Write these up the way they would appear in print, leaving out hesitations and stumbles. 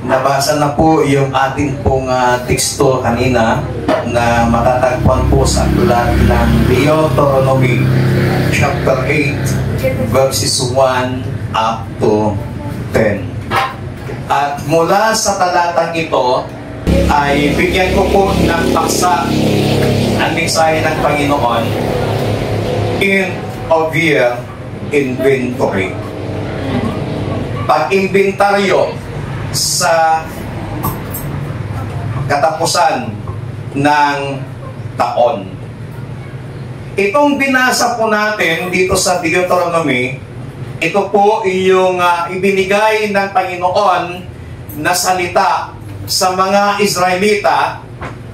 Nabasa na po yung ating pong teksto kanina na matatagpuan po sa aklat ng Deuteronomy chapter 8 verses 1 up to 10. At mula sa talatang ito ay bigyan ko po ng paksa ang mensahe ng Panginoon in of year inventory. Pag-inventaryo sa katapusan ng taon. Itong binasa po natin dito sa Deuteronomy, ito po yung ibinigay ng Panginoon na salita sa mga Israelita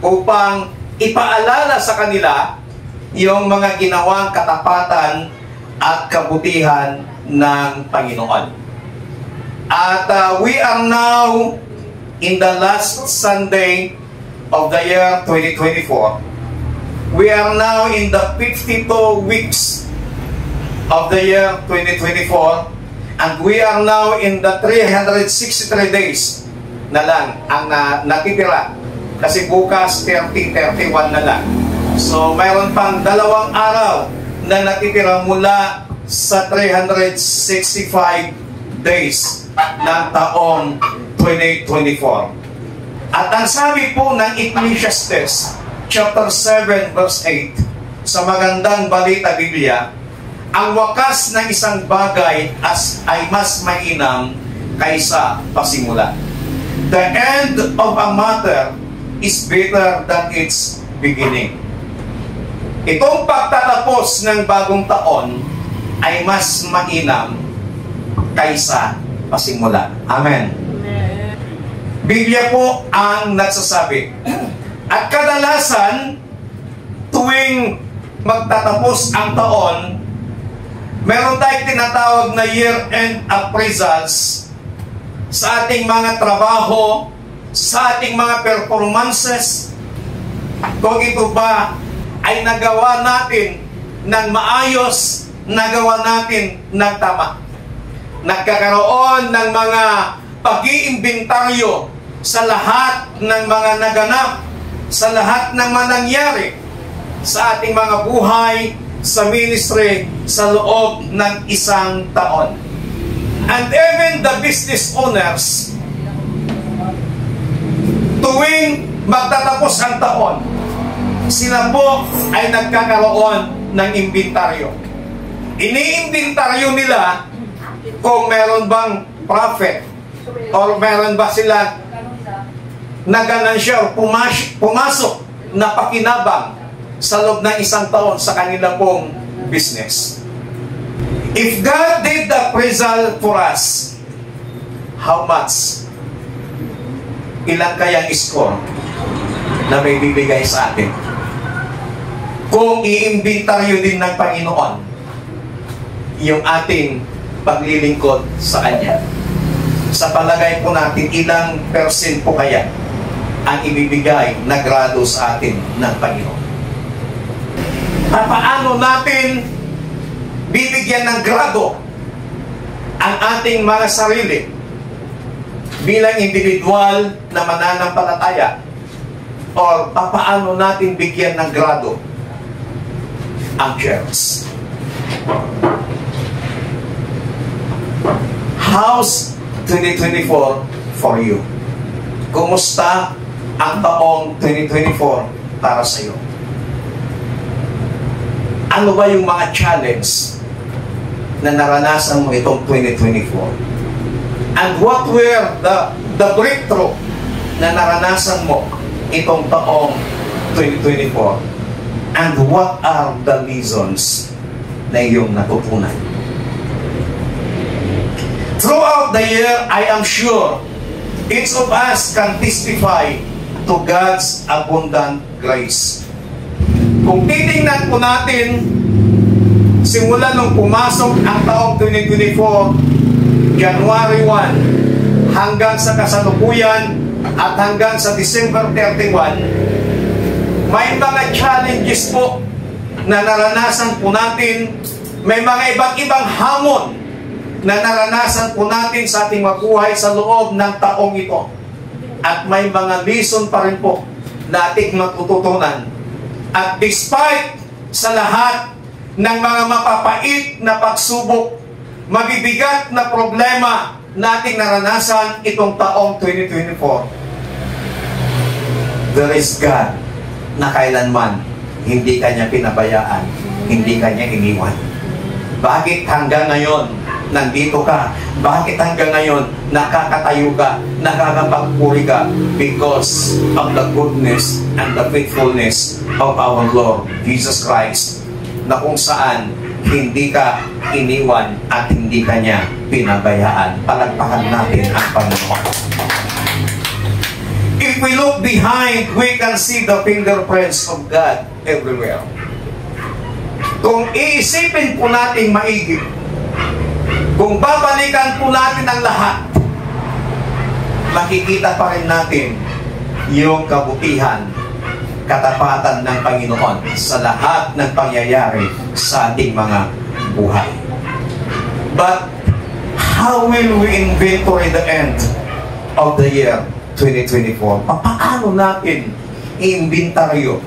upang ipaalala sa kanila yung mga ginawang katapatan at kabutihan ng Panginoon. At we are now in the last Sunday of the year 2024. We are now in the 52 weeks of the year 2024, and we are now in the 363 days na lang ang natitira. Kasi bukas 31 na lang. So mayroon pang 2 araw na natitira mula sa 365 days ng taong 2024. At ang sabi po ng Ecclesiastes chapter 7 verse 8 sa Magandang Balita Biblia, ang wakas ng isang bagay ay mas mainam kaysa pasimula. The end of a matter is better than its beginning. Itong pagtatapos ng bagong taon ay mas mainam kaysa pasimula. Amen. Biblia po ang nagsasabi. At kadalasan, tuwing magtatapos ang taon, meron tayong tinatawag na year-end appraisals sa ating mga trabaho, sa ating mga performances. Kung ito ba ay nagawa natin ng maayos, nagawa natin ng tama. Nagkakaroon ng mga pag-iimbentaryo sa lahat ng mga naganap, sa lahat ng mga nangyari sa ating mga buhay, sa ministry, sa loob ng isang taon. And even the business owners, tuwing magtatapos ang taon, sila po ay nagkakaroon ng inventaryo. Ini-inventaryo nila kung meron bang profit or meron ba sila na ganansya o pumasok na pakinabang sa loob ng isang taon sa kanila pong business. If God did the appraisal for us, how much? Ilan kayang score na may bibigay sa atin? Kung i-inventaryo din ng Panginoon yung ating paglilingkod sa Kanya. Sa palagay po natin, ilang percent po kaya ang ibibigay na grado sa atin ng Panginoon? Paano natin bibigyan ng grado ang ating mga sarili bilang individual na mananampalataya? Or paano natin bigyan ng grado ang church? How's 2024 for you? Kumusta ang taong 2024 para sa iyo? Ano ba yung mga challenge na naranasan mo itong 2024? And what were the breakthrough na naranasan mo itong taong 2024? And what are the lessons na iyong natutunan? Throughout the year, I am sure each of us can testify to God's abundant grace. Kung titingnan po natin, simula nung pumasok ang taong 2024, January 1, hanggang sa kasalukuyan at hanggang sa December 31, may mga challenges po na naranasan po natin, may mga iba't ibang hamon na naranasan po natin sa ating mabuhay sa loob ng taong ito. At may mga lesson pa rin po na ating matututunan. At despite sa lahat ng mga mapapait na pagsubok, mabibigat na problema na ating naranasan itong taong 2024, there is God na kailanman hindi kanya pinabayaan, hindi kanya iniwan. Bakit hanggang ngayon nandito ka? Bakit hanggang ngayon nakakatayo ka, nakakapagpuri ka? Because of the goodness and the faithfulness of our Lord Jesus Christ, na kung saan hindi ka iniwan at hindi kanya pinabayaan. Palagpakan natin ang Panginoon. If we look behind, we can see the fingerprints of God everywhere. Kung iisipin po natin maigi, kung babalikan po natin ang lahat, makikita pa rin natin yung kabutihan, katapatan ng Panginoon sa lahat ng pangyayari sa ating mga buhay. But how will we inventory the end of the year 2024? Paano natin i-inventaryo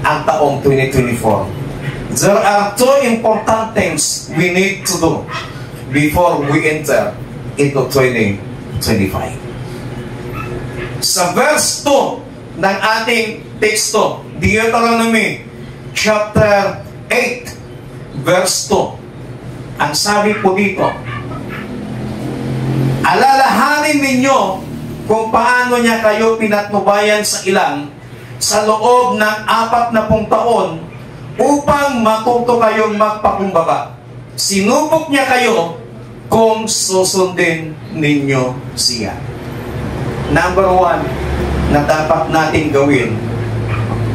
ang taong 2024? There are two important things we need to do before we enter into 2025. Sa verse 2 ng ating teksto, Deuteronomy chapter 8, verse 2, ang sabi po dito, alalahanin ninyo kung paano niya kayo pinatnubayan sa ilang sa loob ng 40 taon upang matuto kayong magpakumbaba. Sinubok niya kayo kung susundin ninyo siya. Number 1 na dapat natin gawin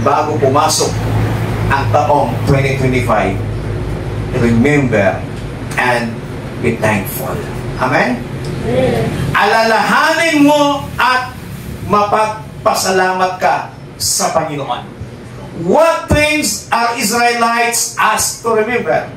bago pumasok ang taong 2025, remember and be thankful. Amen? Alalahanin mo at mapagpasalamat ka sa Panginoon. What things are Israelites asked to remember?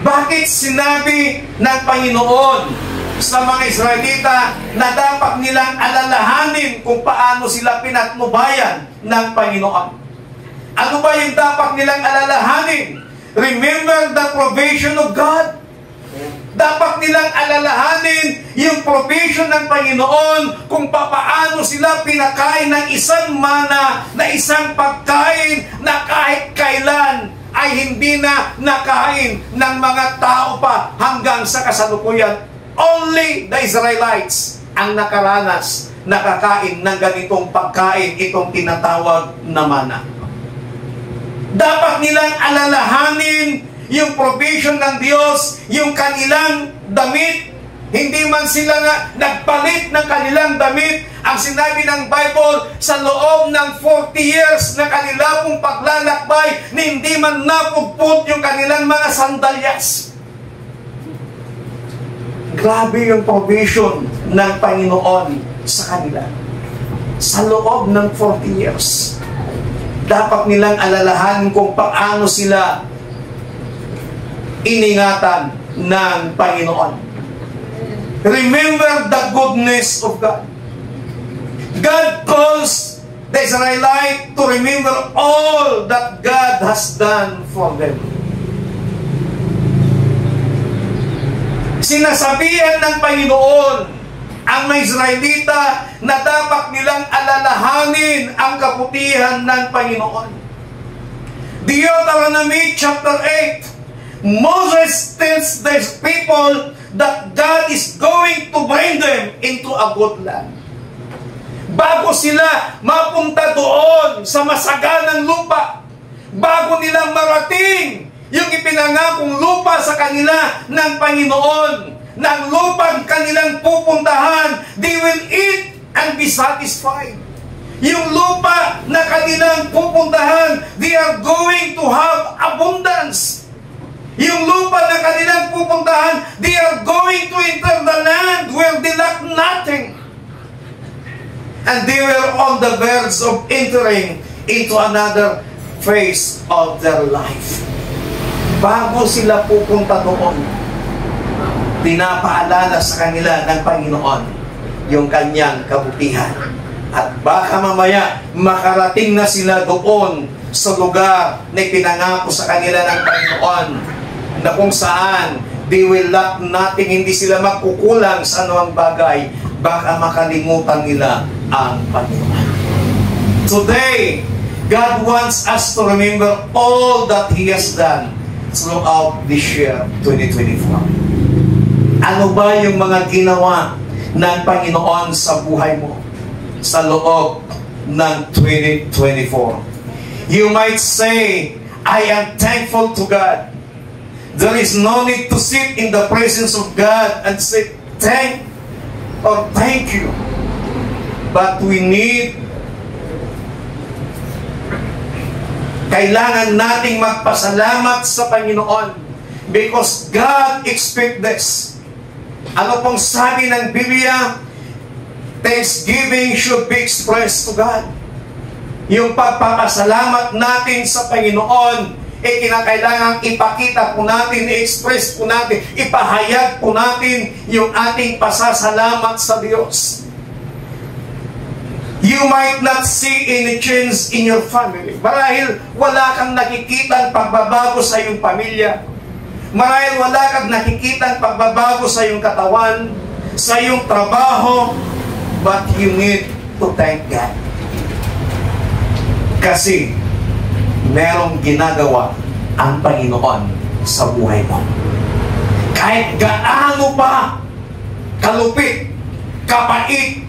Bakit sinabi ng Panginoon sa mga Israelita na dapat nilang alalahanin kung paano sila pinatnubayan ng Panginoon? Ano ba yung dapat nilang alalahanin? Remember the provision of God? Dapat nilang alalahanin yung provision ng Panginoon kung paano sila pinakain ng isang mana, na isang pagkain na kahit kailan ay hindi na nakain ng mga tao pa hanggang sa kasalukuyan. Only the Israelites ang nakaranas, nakakain ng ganitong pagkain, itong tinatawag na mana. Dapat nilang alalahanin yung provision ng Diyos, yung kanilang damit. Hindi man sila nga nagpalit ng kanilang damit. Ang sinabi ng Bible, sa loob ng 40 years na kanila pong paglalakbay, hindi man napugput yung kanilang mga sandalyas. Grabe yung provision ng Panginoon sa kanila. Sa loob ng 40 years. Dapat nilang alalahanin kung paano sila iningatan ng Panginoon. Remember the goodness of God. God calls the Israelites to remember all that God has done for them. Sinasabihan ng Panginoon ang mga Israelita na dapat nilang alalahanin ang kabutihan ng Panginoon. Deuteronomy chapter 8, Moses tells these people that God is going to bring them into a good land. Bago sila mapunta doon sa masaganang lupa, bago nila marating yung ipinangakong lupa sa kanila ng Panginoon, ng lupang kanilang pupuntahan, they will eat and be satisfied. Yung lupa na kanilang pupuntahan, they are going to have abundance. Yung lupa na kanilang pupuntahan, they are going to enter the land where they lack nothing. And they were on the verge of entering into another phase of their life. bago sila pupunta doon, pinapaalala sa kanila ng Panginoon yung kanyang kabutihan. At baka mamaya makarating na sila doon sa lugar na pinangako sa kanila ng Panginoon, na kung saan they will lack nothing, hindi sila magkukulang sa anumang bagay. Baka makalimutan nila ang Panginoon. Today, God wants us to remember all that He has done throughout this year, 2024. Ano ba yung mga ginawa ng Panginoon sa buhay mo sa loob ng 2024? You might say, I am thankful to God. There is no need to sit in the presence of God and say, thank you. But we need, kailangan nating magpasalamat sa Panginoon because God expects this. Ano pong sabi ng Biblia? Thanksgiving should be expressed to God. Yung pagpapasalamat natin sa Panginoon, kinakailangan ipakita po natin, i-express po natin, ipahayag po natin yung ating pasasalamat sa Diyos. You might not see any change in your family. Marahil wala kang nakikitang pagbabago sa iyong pamilya. Marahil wala kang nakikitang pagbabago sa iyong katawan, sa iyong trabaho, but you need to thank God. Kasi merong ginagawa ang Panginoon sa buhay mo. Kahit gaano pa kalupit, kapait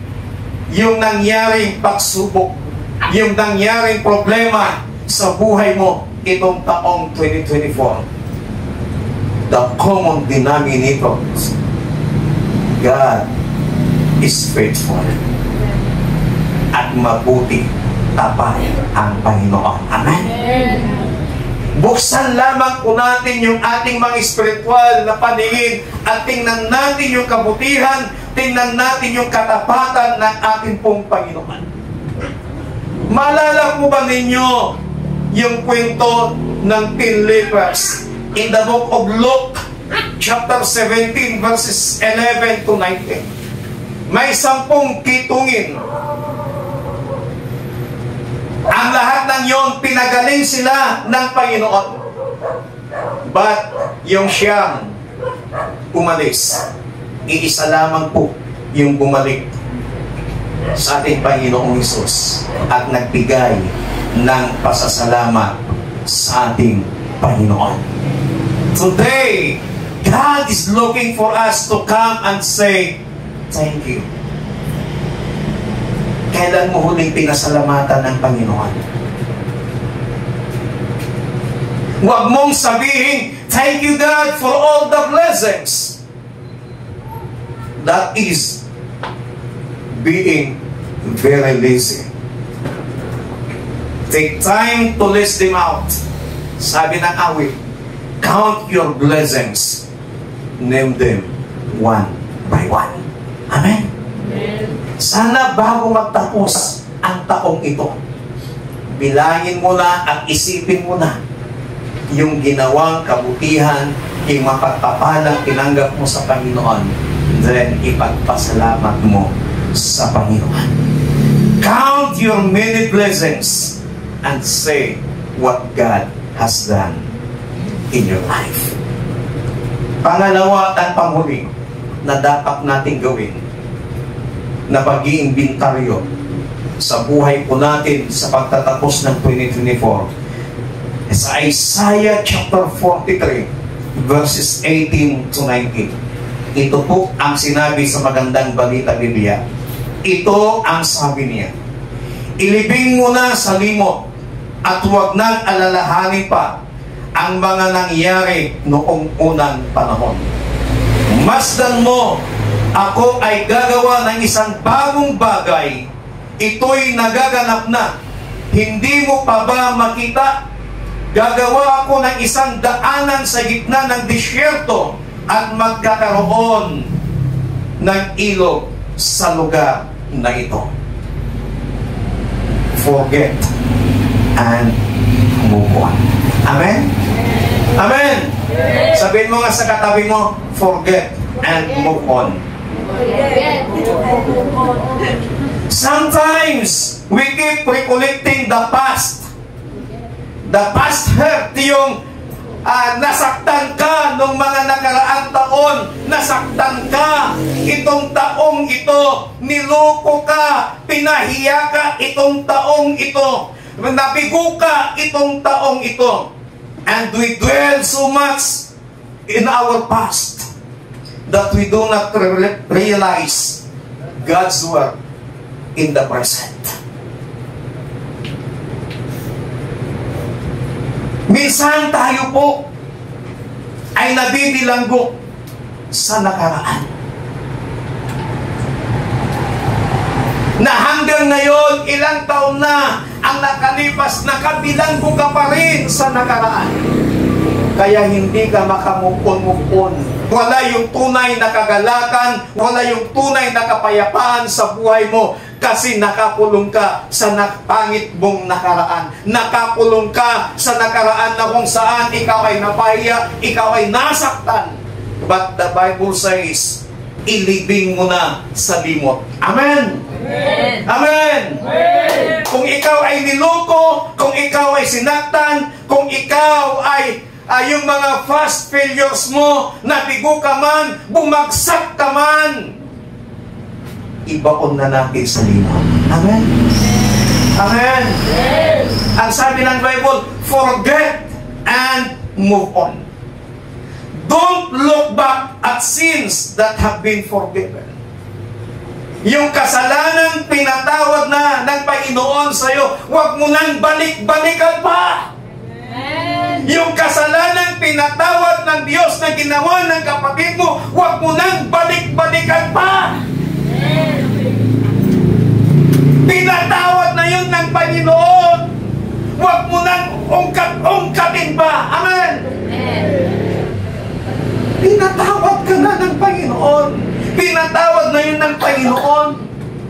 yung nangyaring pagsubok, yung nangyaring problema sa buhay mo itong taong 2024, the common denominator, God is faithful at mabuti, tapat ang Panginoon. Amen? Buksan lamang po natin yung ating mga spiritual na paningin at tingnan natin yung kabutihan, tingnan natin yung katapatan ng ating pong Panginoon. Maalala po ba ninyo yung kwento ng 10 lepers in the book of Luke, chapter 17, verses 11 to 19? May 10 kitungin. Ang lahat ng yon, pinagaling sila ng Panginoon. But yung siyang umalis, iisa lamang po yung bumalik sa ating Panginoong Hesus at nagbigay ng pasasalamat sa ating Panginoon. Today, God is looking for us to come and say, thank you. Kailan mo huling pinasalamatan ng Panginoon? Huwag mong sabihin, thank you God for all the blessings. That is being very lazy. Take time to list them out. Sabi ng awit, count your blessings. Name them one by one. Amen? Sana bago magtapos ang taong ito, bilangin mo na at isipin mo na yung ginawang kabutihan, yung mapagpapalang tinanggap mo sa Panginoon, then ipagpasalamat mo sa Panginoon. Count your many blessings and say what God has done in your life. Pangalawa at panghuli na dapat natin gawin na pag-iimbintaryo sa buhay po natin sa pagtatapos ng 2024. Sa Isaiah chapter 43 verses 18 to 19. Ito po ang sinabi sa magandang balita Biblia. Ito ang sabi niya. Ilibing mo na sa limot at huwag nang alalahanin pa ang mga nangyari noong unang panahon. Masdan mo, ako ay gagawa ng isang bagong bagay. Ito'y nagaganap na. Hindi mo pa ba makita? Gagawa ako ng isang daanan sa gitna ng disyerto at magkakaroon ng ilog sa lugar na ito. Forget and move on. Amen? Amen. Sabihin mo nga sa katabi mo, forget and move on. Sometimes, we keep recollecting the past. The past hurt, yung nasaktan ka nung mga nakaraang taon, nasaktan ka itong taong ito, niloko ka, pinahiya ka itong taong ito, nabigo ka itong taong ito. And we dwell so much in our past that we do not realize God's work in the present. Minsan tayo po ay nabibilanggo sa nakaraan. Na hanggang ngayon, ilang taon na ang nakalipas, nakabilanggo ka pa rin sa nakaraan. Kaya hindi ka makamukon-mukon. Wala yung tunay na kagalakan, wala yung tunay na kapayapaan sa buhay mo. Kasi nakakulong ka sa pangit mong nakaraan. Nakakulong ka sa nakaraan na kung saan ikaw ay napahiya, ikaw ay nasaktan. But the Bible says, ilibing mo na sa limot. Amen? Amen! Amen! Amen! Kung ikaw ay niloko, kung ikaw ay sinaktan, kung ikaw ay yung mga fast failures mo, nabigo ka man, bumagsak ka man, ibaon na natin sa limot. Amen? Amen? Yes. Ang sabi ng Bible, forget and move on. Don't look back at sins that have been forgiven. Yung kasalanan pinatawad na ng Panginoon sa iyo, huwag mo nang balik-balikan pa. Amen. Yung kasalanan pinatawad ng Diyos na ginawa ng kapatid mo, huwag mo nang balik-balikan pa. Pinatawad na yun ng Panginoon. Huwag mo nang ungkatin pa. Amen. Pinatawad ka na ng Panginoon. Pinatawad na yun ng Panginoon.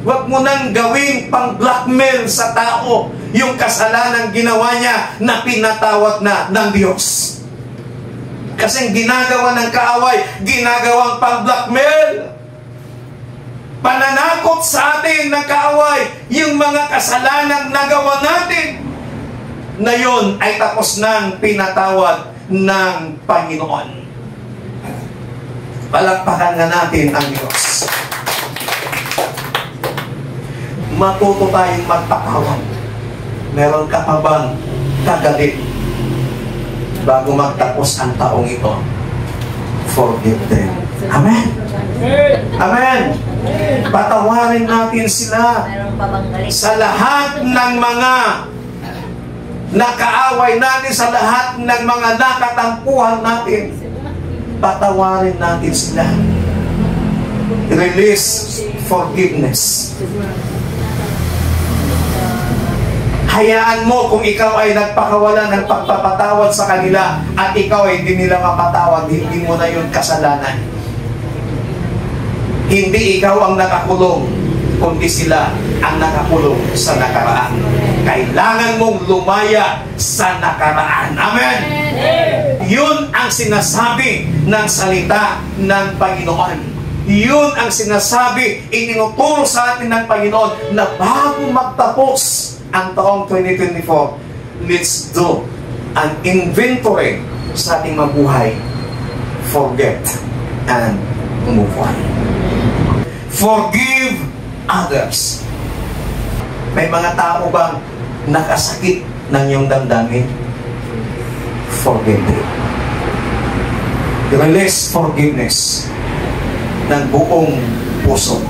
Huwag mo nang gawing pang-blackmail sa tao yung kasalanan ginawa niya na pinatawad na ng Diyos. Kasi ginagawa ng kaaway, ginagawang pang-blackmail. Pananakot sa atin ng kaaway, yung mga kasalanang nagawa natin, na yun ay tapos nang pinatawad ng Panginoon. Palakpakan na natin ang Diyos. Matuto tayong magpatawad. Meron ka pa bang kagalit bago magtapos ang taong ito? Forgive them. Amen? Amen? Patawarin natin sila sa lahat ng mga nakaaway natin, sa lahat ng mga nakatampuhan natin. Patawarin natin sila. Release forgiveness. Hayaan mo kung ikaw ay nagpakawala ng pagpapatawad sa kanila at ikaw ay hindi nila mapatawad, hindi mo na yun kasalanan. Hindi ikaw ang nakakulong, kundi sila ang nakakulong sa nakaraan. Kailangan mong lumaya sa nakaraan. Amen? Yun ang sinasabi ng salita ng Panginoon. Yun ang sinasabi, itinuturo sa atin ng Panginoon na bago magtapos ang taong 2024, let's do an inventory sa ating mabuhay. Forget and move on. Forgive others. May mga tao bang nakasakit ng iyong damdamin? Forgive them. Release forgiveness ng buong puso.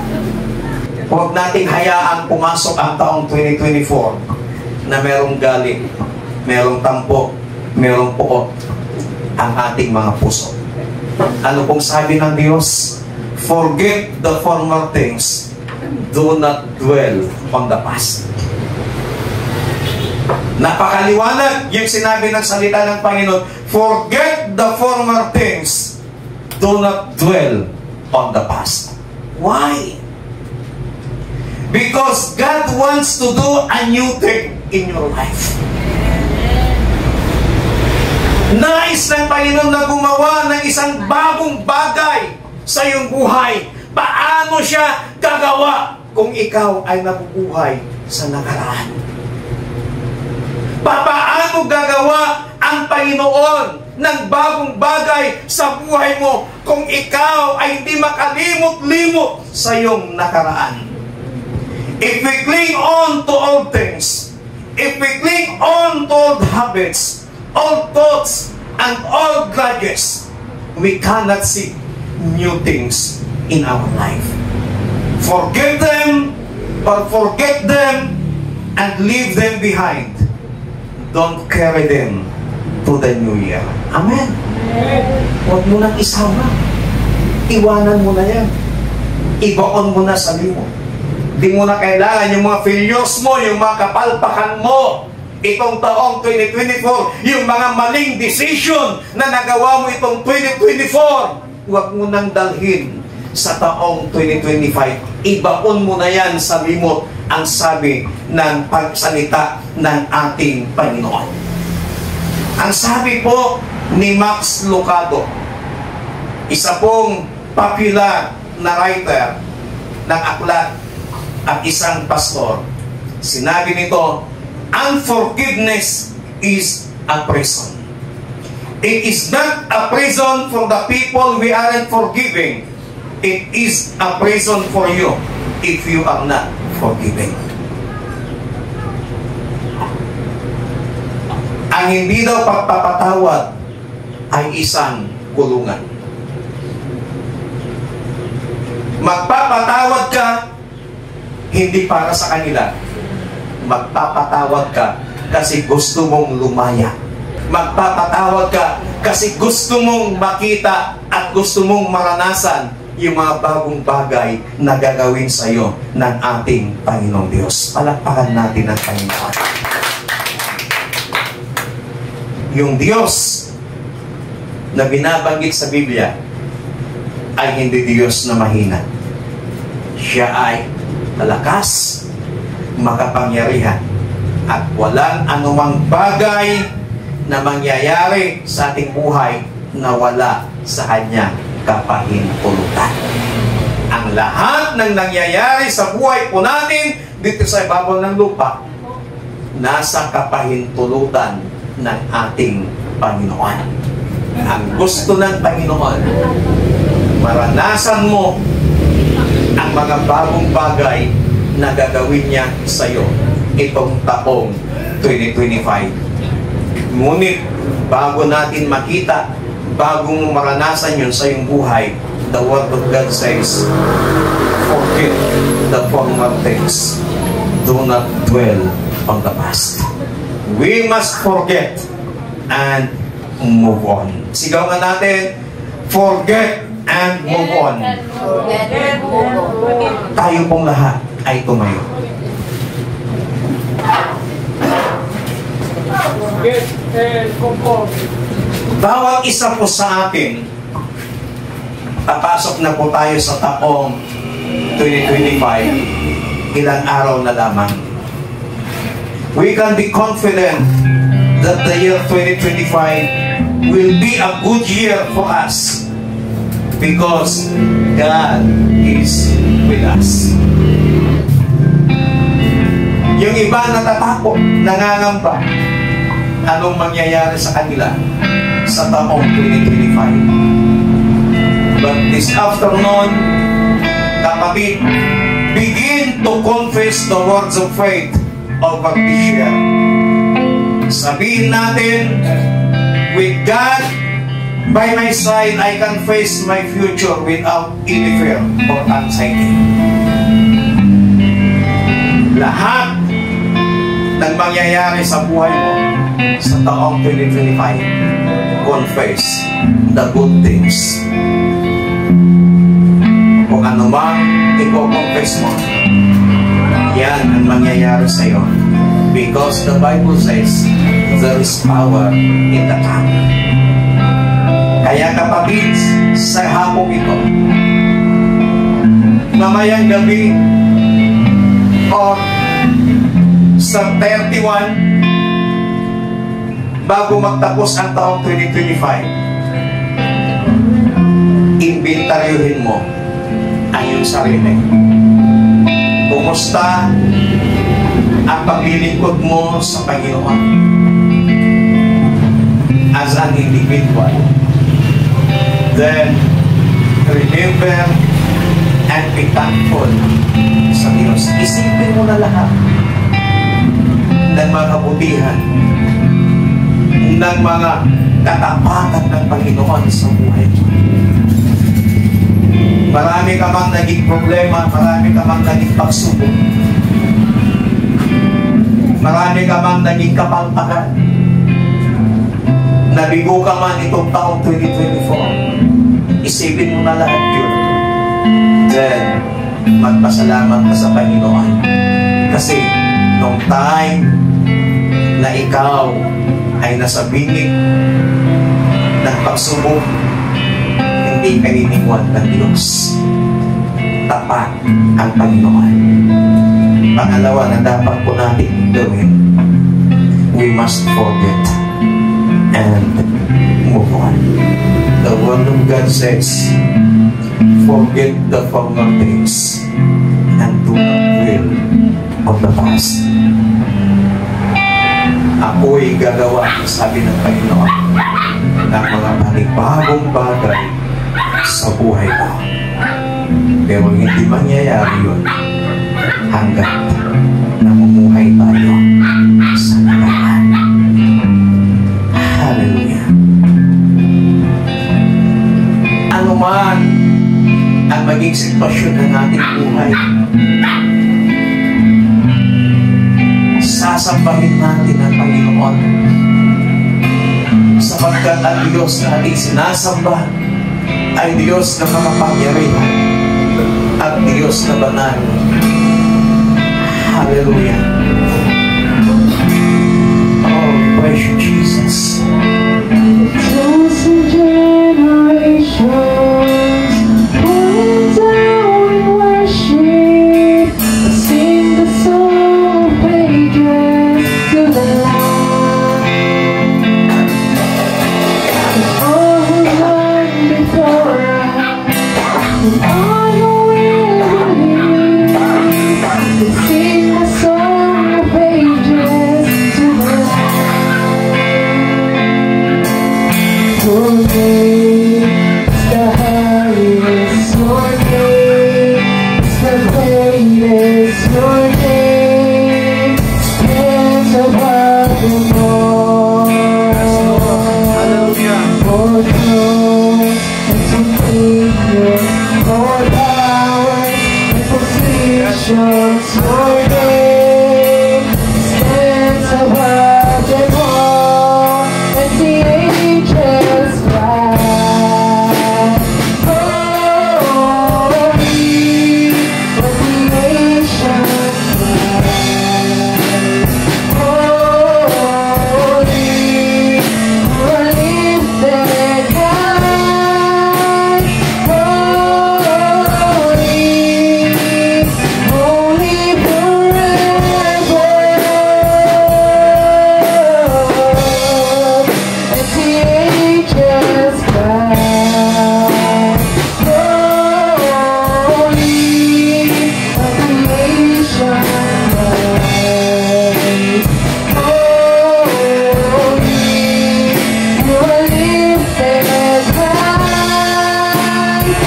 Huwag nating hayaang pumasok ang taong 2024 na merong galit, merong tampo, merong puot ang ating mga puso. Ano pong sabi ng Diyos? Forget the former things. Do not dwell on the past. Napakaliwanag yung sinabi ng salita ng Panginoon. Forget the former things. Do not dwell on the past. Why? Because God wants to do a new thing in your life. Nais ng Panginoon na gumawa ng isang bagong bagay sa iyong buhay. Paano siya gagawa kung ikaw ay nabubuhay sa nakaraan? Paano gagawa ang Panginoon ng bagong bagay sa buhay mo kung ikaw ay hindi makalimot-limot sa iyong nakaraan? If we cling on to old things, if we cling on to old habits, old thoughts, and old grudges, we cannot see new things in our life. Forget them and leave them behind. Don't carry them to the new year. Amen. Huwag mo nang isama. Iwanan mo na yan. Ibaon mo na sa limot. Di mo na kailangan yung mga failures mo, yung mga kapalpakan mo. Itong taong 2024, yung mga maling decision na nagawa mo itong 2024, huwag mo nang dalhin sa taong 2025. Ibaon mo na yan sa limot, ang sabi ng pagsalita ng ating Panginoon. Ang sabi po ni Max Lucado, isa pong popular na writer ng aklat at isang pastor, sinabi nito, unforgiveness is a prison. It is not a prison for the people we aren't forgiving. It is a prison for you if you are not forgiving. Ang hindi daw pagpapatawad ay isang kulungan. Magpapatawad ka hindi para sa kanila. Magpapatawad ka kasi gusto mong lumaya. Magpapatawad ka kasi gusto mong makita at gusto mong maranasan yung mga bagong bagay na gagawin sa iyo ng ating Panginoong Diyos. Palakpakan natin ang Panginoon. Yung Diyos na binabanggit sa Biblia ay hindi Diyos na mahina. Siya ay malakas, makapangyarihan, at walang anumang bagay na mangyayari sa ating buhay na wala sa Kanya kapahintulutan. Ang lahat ng nangyayari sa buhay po natin dito sa ibabaw ng lupa nasa kapahintulutan ng ating Panginoon. Ang gusto ng Panginoon, maranasan mo ang mga bagong bagay na gagawin niya sa iyo itong taong 2025. Ngunit bago natin makita, bago mo maranasan yun sa iyong buhay, the Word of God says, forget the former things. Do not dwell on the past. We must forget and move on. Sigaw nga natin, forget and move on. Tayo pong lahat ay tumayo. Bawat isa po sa atin, papasok na po tayo sa taong 2025, ilang araw na lamang. We can be confident that the year 2025 will be a good year for us because God is with us. Yung iba natatakot, nangangamba, anong mangyayari sa kanila sa taong 2025. But this afternoon, kapatid, begin to confess the words of faith over this year. Sabihin natin, with God by my side, I can face my future without any fear or anxiety. Lahat ng mangyayari sa buhay mo sa taong 2025, confess the good things. Kung ano mang i-confess mo, yan ang mangyayari sa iyo. Because the Bible says, there is power in the tongue. Kaya kapatid, sa hapong ito, mamayang gabi, or sa 31, bago magtapos ang taong 2025, inventaryohin mo ang iyong sarili. Kumusta ang paglilingkod mo sa Panginoon as an individual? Then, remember and be thankful sa Diyos. Isipin mo na lahat ng mga kabutihan, ng mga katapatan ng Panginoon sa buhay mo. Marami ka mang naging problema, marami ka mang naging pagsubok, marami ka mang naging kapalpakan, nabigo ka man itong taong 2024, isipin mo na lahat yun. Then, magpasalamat ka sa Panginoon. Kasi, nung time na ikaw ay nasa binig ng pagsubok, hindi ka iniwan ng Diyos. Tapat ang Panginoon. Pangalawa na dapat po natin gawin, we must forget and move on. The Word of God says, forget the former things and do not dwell on the past. Ako'y gagawa, sabi ng Panginoon, ng mga panibagong bagay sa buhay mo. Pero hindi mangyayari yun hanggat namumuhay tayo sa nakaraan. Hallelujah. Ano man ang maging sitwasyon ng ating buhay, sasambahin natin ang Panginoon, sapagkat ang Diyos na ating sinasamba ay Diyos na makapangyarihan at Diyos na banal. Hallelujah. Oh, praise you, Jesus. Chosen generations, pouring down in worship, sing the song of ages to the Lamb. And all who gone before us, and all who will believe, they sing the song of ages to the Lamb. Your name is the highest, your name is the greatest, your name stands above them all. For thrones and dominions, for powers and positions, your name stands above them all. And the angels cry, holy, and the nations cry, holy, you are lifted high, holy, holy forever. And the angels cry, holy, and the nations cry, holy, you are lifted high,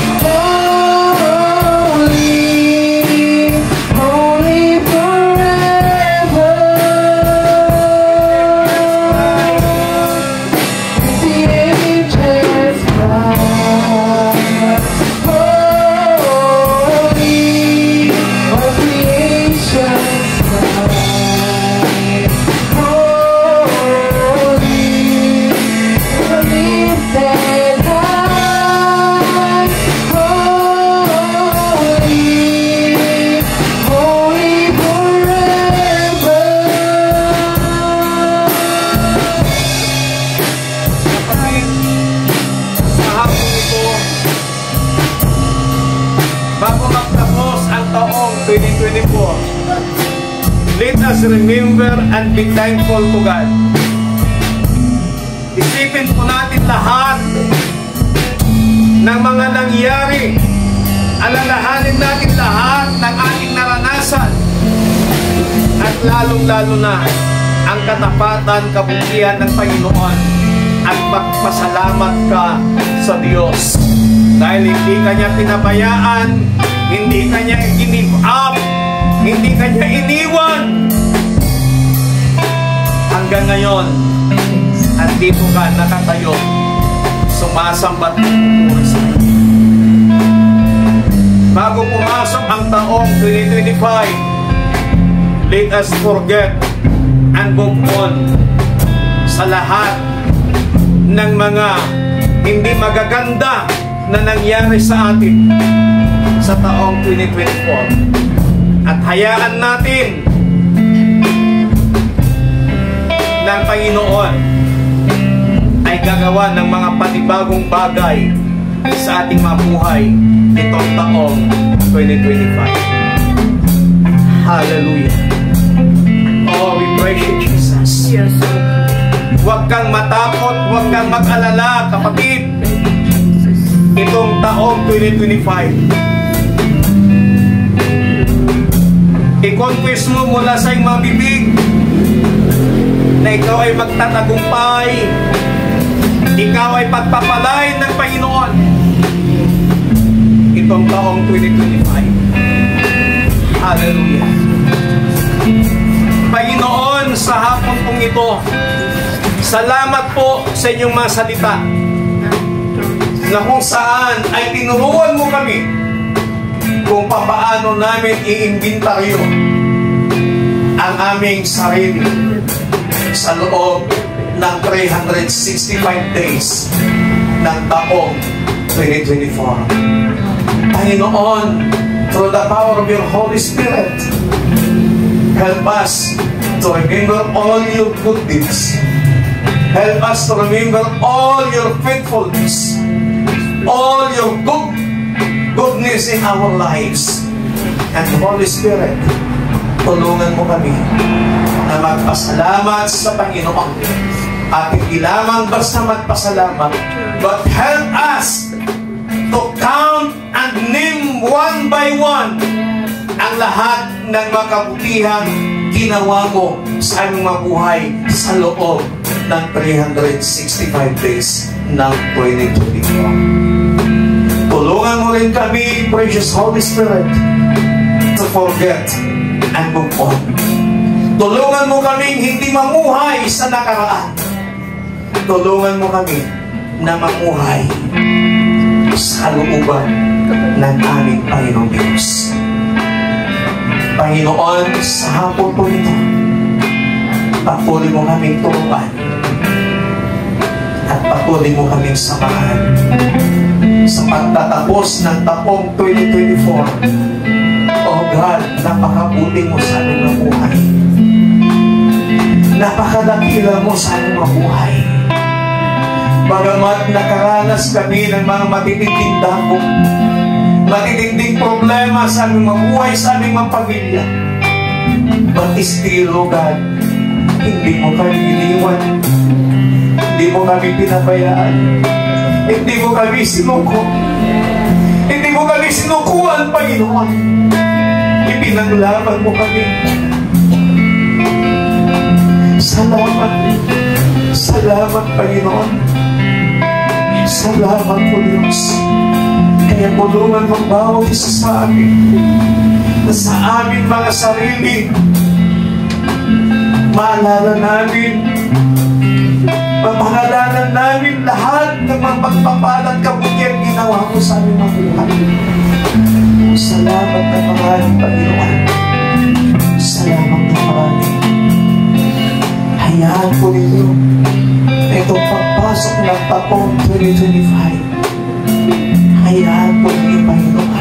holy, holy forever. And the angels cry, holy, all creations cry, holy, you are lifted high, holy, holy forever. Kapatid, sa hapon ito, bago magtapos ang taong 2024, let us remember and be thankful to God Isipin po natin lahat ng mga nangyari. Alalahanin natin lahat ng ating naranasan. At lalong-lalo na ang katapatan, kabutihan ng Panginoon. At magpasalamat ka sa Diyos. Dahil hindi ka niya pinabayaan, hindi ka niya i-give up, hindi ka niya iniwan. Hanggang ngayon, andito ka nakatayo, sumasambat mo sa Kanya. Bago pumasok ang taong 2025, let us forget and move on sa lahat ng mga hindi magaganda na nangyari sa atin sa taong 2024. At hayaan natin ng Panginoon ay gagawa ng mga panibagong bagay sa ating mga buhay itong taong 2025. Hallelujah. Oh, we praise you, Jesus. Yes, Lord. Huwag kang matakot, huwag kang mag-alala, kapatid. Itong taong 2025, i-confess mo mula sa iyong mga bibig na ikaw ay magtatagumpay, ikaw ay pagpapalain ng Panginoon itong taong 2025. Hallelujah. Panginoon, sa hapon pong ito, salamat po sa inyong mga salita na kung saan ay tinuruan mo kami kung paano namin i-inventaryo ang aming sarili sa loob ng 365 days ng taong 2024. Panginoon, through the power of your Holy Spirit, help us to remember all your good deeds. Help us to remember all your faithfulness, all your goodness in our lives. And Holy Spirit, tulungan mo kami na magpasalamat sa Panginoon. At hindi lamang basta magpasalamat, but help us to count and name one by one ang lahat ng mga kabutihang ginawa mo sa aming mga buhay sa loob ng 365 days ng 2024. Tulungan mo rin kami, precious Holy Spirit, to forget and move on. Tulungan mo kaming hindi mamuhay sa nakaraan. Tulungan mo kami na mamuhay sa looban ng aming Panginoong Diyos. Panginoon, sa hapon po ito, patuloy mo kaming turuan at patuloy mo kaming samahan sa pagtatapos ng taong 2024. Oh God, napakabuti mo sa aming mga buhay. Napakadakila mo sa aming mga buhay. Bagamat nakaranas kami ng mga matitinding dako, matitinding problema sa aming mga buhay, sa aming mga pamilya, but still, oh God, hindi mo kami iniwan, hindi mo kami pinabayaan, hindi mo kami sinuko, hindi mo kami sinukuan, Panginoon. Ipinaglaban mo kami. Salamat, salamat, Panginoon. Salamat po, Diyos. Kaya tulungan mong bawat isa sa amin na sa aming mga sarili maalala namin, mapangalanan namin lahat ng mga pagpapalat kabutihan ginawa mo sa aming mga buhay. Salamat na maraming, Panginoon. Salamat na maraming. Hayaan po ninyo na itong pagpasok ng taong 2025. Hayaan po ninyo, Panginoon,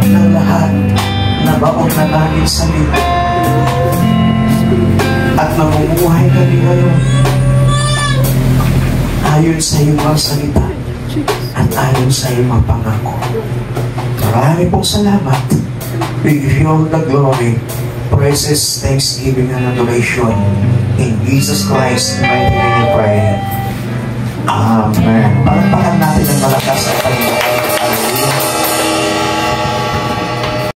ng lahat na baon na namin sa libo. At namumuhay kami ngayon ayon sa iyong mga salita at ayon sa iyong mga pangako. Marami pong salamat. We give you all the glory praises, thanksgiving, and adoration. In Jesus Christ, mighty name we pray. Amen. Palakpakan natin ng malakas at Panginoon.